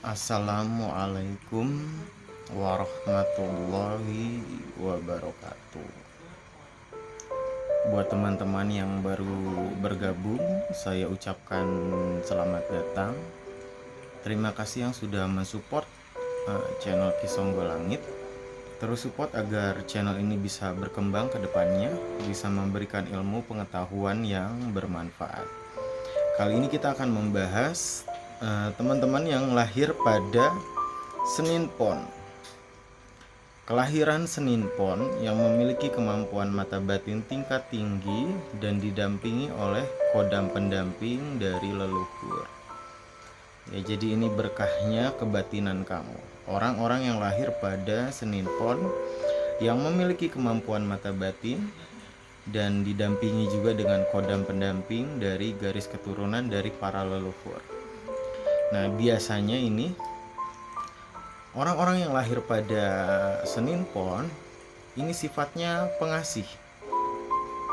Assalamualaikum warahmatullahi wabarakatuh. Buat teman-teman yang baru bergabung, saya ucapkan selamat datang. Terima kasih yang sudah mensupport channel Kisonggo Langit. Terus support agar channel ini bisa berkembang ke depannya, bisa memberikan ilmu pengetahuan yang bermanfaat. Kali ini kita akan membahas teman-teman yang lahir pada Senin Pon. Kelahiran Senin Pon yang memiliki kemampuan mata batin tingkat tinggi dan didampingi oleh kodam pendamping dari leluhur. Ya, jadi ini berkahnya kebatinan kamu. Orang-orang yang lahir pada Senin Pon yang memiliki kemampuan mata batin dan didampingi juga dengan kodam pendamping dari garis keturunan dari para leluhur. Nah, biasanya ini orang-orang yang lahir pada Senin Pon ini sifatnya pengasih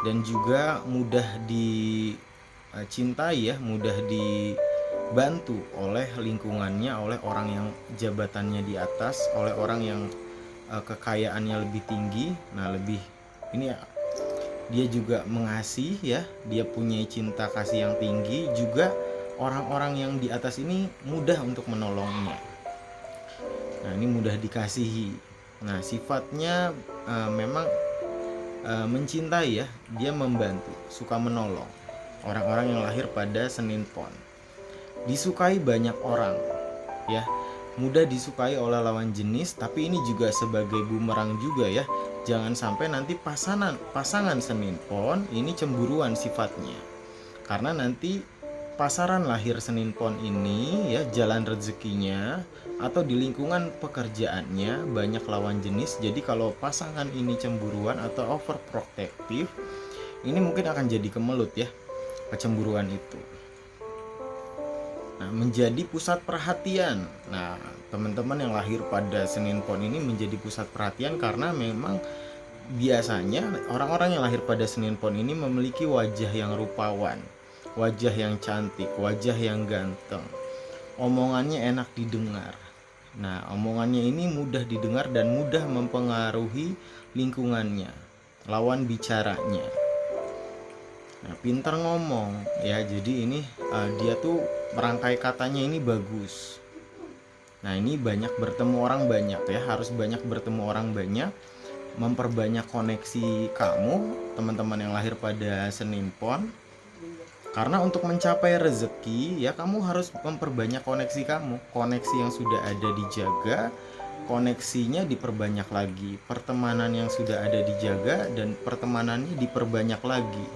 dan juga mudah dicintai ya, mudah dibantu oleh lingkungannya, oleh orang yang jabatannya di atas, oleh orang yang kekayaannya lebih tinggi. Nah, lebih ini ya, dia juga mengasihi ya, dia punya cinta kasih yang tinggi, juga orang-orang yang di atas ini mudah untuk menolongnya. Nah, ini mudah dikasihi. Nah, sifatnya memang mencintai ya, dia membantu, suka menolong. Orang-orang yang lahir pada Senin Pon disukai banyak orang ya, mudah disukai oleh lawan jenis, tapi ini juga sebagai bumerang juga ya. Jangan sampai nanti pasangan Senin Pon ini cemburuan sifatnya, karena nanti pasaran lahir Senin Pon ini ya, jalan rezekinya atau di lingkungan pekerjaannya banyak lawan jenis. Jadi kalau pasangan ini cemburuan atau overprotective, ini mungkin akan jadi kemelut ya, kecemburuan itu. Nah, menjadi pusat perhatian. Nah, teman-teman yang lahir pada Senin Pon ini menjadi pusat perhatian karena memang biasanya orang-orang yang lahir pada Senin Pon ini memiliki wajah yang rupawan, wajah yang cantik, wajah yang ganteng. Omongannya enak didengar. Nah, omongannya ini mudah didengar dan mudah mempengaruhi lingkungannya, lawan bicaranya. Nah, pintar ngomong ya, jadi ini dia tuh merangkai katanya ini bagus. Nah, ini banyak bertemu orang banyak ya, harus banyak bertemu orang banyak, memperbanyak koneksi kamu, teman-teman yang lahir pada Senin Pon. Karena untuk mencapai rezeki ya, kamu harus memperbanyak koneksi kamu. Koneksi yang sudah ada dijaga, koneksinya diperbanyak lagi. Pertemanan yang sudah ada dijaga dan pertemanannya diperbanyak lagi.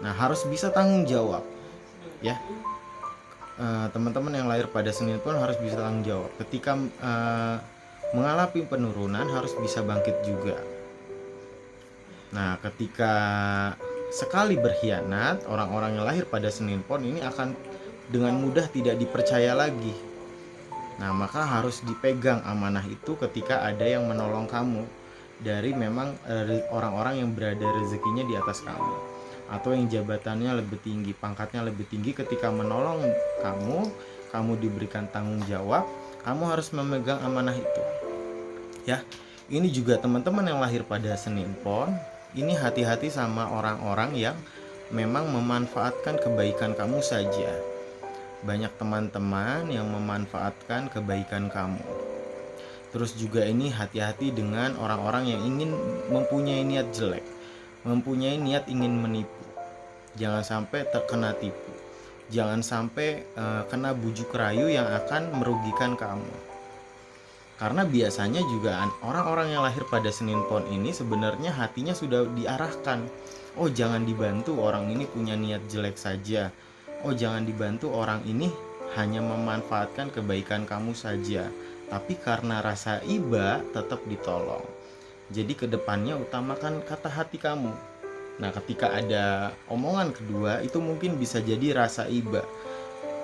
Nah, harus bisa tanggung jawab ya. Teman-teman yang lahir pada Senin Pon harus bisa tanggung jawab. Ketika mengalami penurunan harus bisa bangkit juga. Nah, ketika sekali berkhianat, orang-orang yang lahir pada Senin Pon ini akan dengan mudah tidak dipercaya lagi. Nah, maka harus dipegang amanah itu ketika ada yang menolong kamu dari memang orang-orang yang berada rezekinya di atas kamu, atau yang jabatannya lebih tinggi, pangkatnya lebih tinggi. Ketika menolong kamu diberikan tanggung jawab, kamu harus memegang amanah itu ya. Ini juga teman-teman yang lahir pada Senin Pon, ini hati-hati sama orang-orang yang memang memanfaatkan kebaikan kamu saja. Banyak teman-teman yang memanfaatkan kebaikan kamu. Terus juga ini hati-hati dengan orang-orang yang ingin mempunyai niat jelek, mempunyai niat ingin menipu. Jangan sampai terkena tipu, jangan sampai kena bujuk rayu yang akan merugikan kamu. Karena biasanya juga orang-orang yang lahir pada Senin Pon ini sebenarnya hatinya sudah diarahkan. Oh, jangan dibantu, orang ini punya niat jelek saja. Oh, jangan dibantu, orang ini hanya memanfaatkan kebaikan kamu saja. Tapi karena rasa iba tetap ditolong. Jadi kedepannya utamakan kata hati kamu. Nah, ketika ada omongan kedua, itu mungkin bisa jadi rasa iba.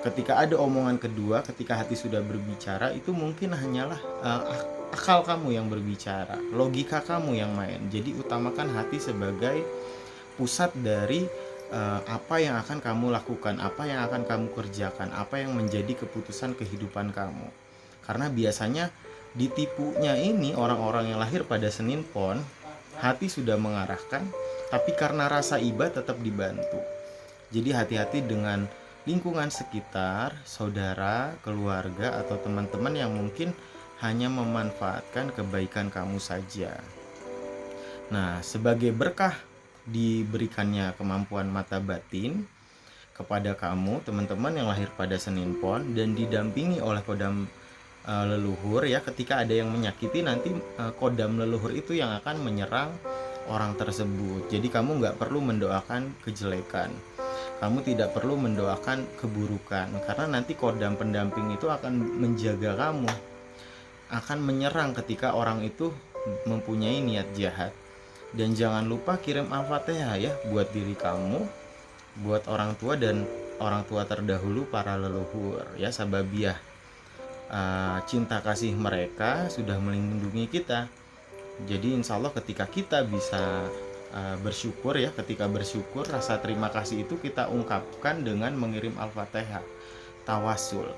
Ketika ada omongan kedua, ketika hati sudah berbicara, itu mungkin hanyalah akal kamu yang berbicara, logika kamu yang main. Jadi utamakan hati sebagai pusat dari apa yang akan kamu lakukan, apa yang akan kamu kerjakan, apa yang menjadi keputusan kehidupan kamu. Karena biasanya ditipunya ini orang-orang yang lahir pada Senin Pon, hati sudah mengarahkan, tapi karena rasa iba tetap dibantu. Jadi hati-hati dengan lingkungan sekitar, saudara, keluarga, atau teman-teman yang mungkin hanya memanfaatkan kebaikan kamu saja. Nah, sebagai berkah diberikannya kemampuan mata batin kepada kamu, teman-teman yang lahir pada Senin Pon, dan didampingi oleh kodam leluhur ya, ketika ada yang menyakiti nanti kodam leluhur itu yang akan menyerang orang tersebut. Jadi kamu nggak perlu mendoakan kejelekan, kamu tidak perlu mendoakan keburukan, karena nanti kodam pendamping itu akan menjaga kamu, akan menyerang ketika orang itu mempunyai niat jahat. Dan jangan lupa kirim Al-Fatihah ya, buat diri kamu, buat orang tua dan orang tua terdahulu para leluhur ya, sababiah cinta kasih mereka sudah melindungi kita. Jadi insya Allah ketika kita bisa bersyukur ya, ketika bersyukur, rasa terima kasih itu kita ungkapkan dengan mengirim Al-Fatihah, tawasul.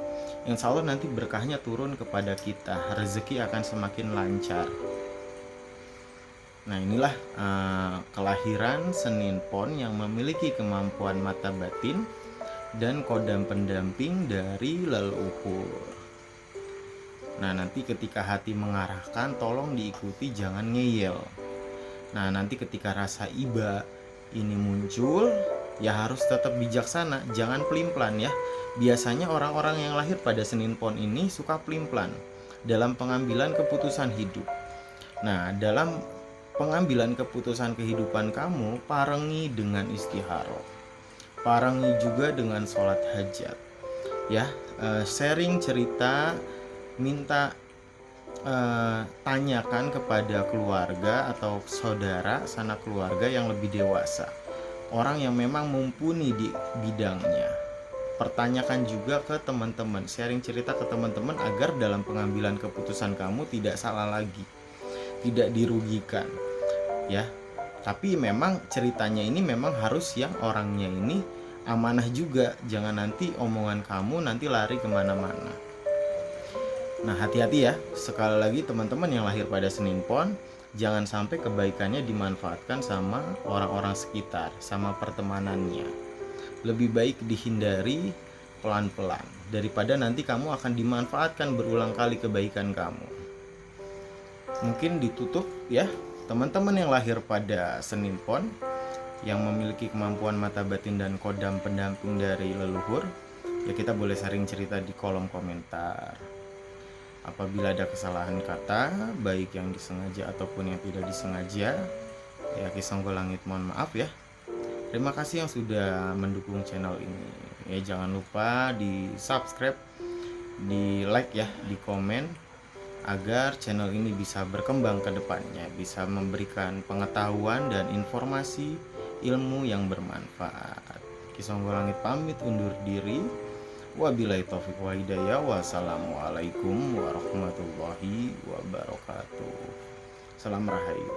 Insya Allah nanti berkahnya turun kepada kita, rezeki akan semakin lancar. Nah, inilah kelahiran Senin Pon yang memiliki kemampuan mata batin dan kodam pendamping dari leluhur. Nah, nanti ketika hati mengarahkan, tolong diikuti, jangan ngeyel. Nah, nanti ketika rasa iba ini muncul, ya harus tetap bijaksana, jangan pelin-pelan ya. Biasanya orang-orang yang lahir pada Senin Pon ini suka pelin-pelan dalam pengambilan keputusan hidup. Nah, dalam pengambilan keputusan kehidupan kamu, parengi dengan istikharah, parengi juga dengan sholat hajat ya. Sharing cerita, minta tanyakan kepada keluarga atau saudara sanak keluarga yang lebih dewasa, orang yang memang mumpuni di bidangnya. Pertanyakan juga ke teman-teman, sharing cerita ke teman-teman agar dalam pengambilan keputusan kamu tidak salah lagi, tidak dirugikan ya. Tapi memang ceritanya ini memang harus yang orangnya ini amanah juga, jangan nanti omongan kamu nanti lari kemana-mana. Nah, hati-hati ya, sekali lagi teman-teman yang lahir pada Senin Pon, jangan sampai kebaikannya dimanfaatkan sama orang-orang sekitar, sama pertemanannya. Lebih baik dihindari pelan-pelan daripada nanti kamu akan dimanfaatkan berulang kali kebaikan kamu. Mungkin ditutup ya, teman-teman yang lahir pada Senin Pon yang memiliki kemampuan mata batin dan kodam pendamping dari leluhur, ya kita boleh sharing cerita di kolom komentar. Apabila ada kesalahan kata, baik yang disengaja ataupun yang tidak disengaja, ya Kisonggo Langit mohon maaf ya. Terima kasih yang sudah mendukung channel ini. Ya, jangan lupa di subscribe, di like ya, di komen, agar channel ini bisa berkembang ke depannya, bisa memberikan pengetahuan dan informasi ilmu yang bermanfaat. Kisonggo Langit pamit undur diri. Wabillahi taufiq wa hidayah. Wassalamualaikum warahmatullahi wabarakatuh. Salam Rahayu.